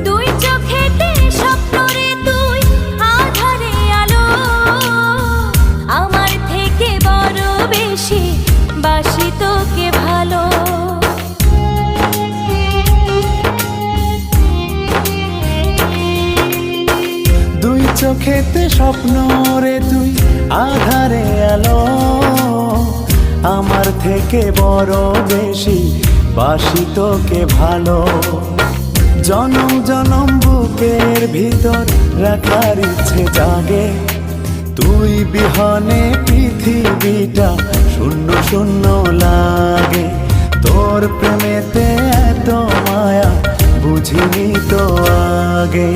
দুই চোখেতে স্বপ্ন রে তুই আঁধারে আলো, আমার থেকে বড় বেশি বাসি তোকে ভালো। দুই চোখেতে স্বপ্ন রে তুই আধারে আলো, আমার থেকে বড় বেশি বাসি তোকে ভালো। জনম জনম বুকের ভিতর রাখার ইচ্ছে জাগে, তুই বিহনে পৃথিবীটা শূন্য শূন্য লাগে। তোর প্রেমেতে এত মায়া বুঝিনি তো আগে।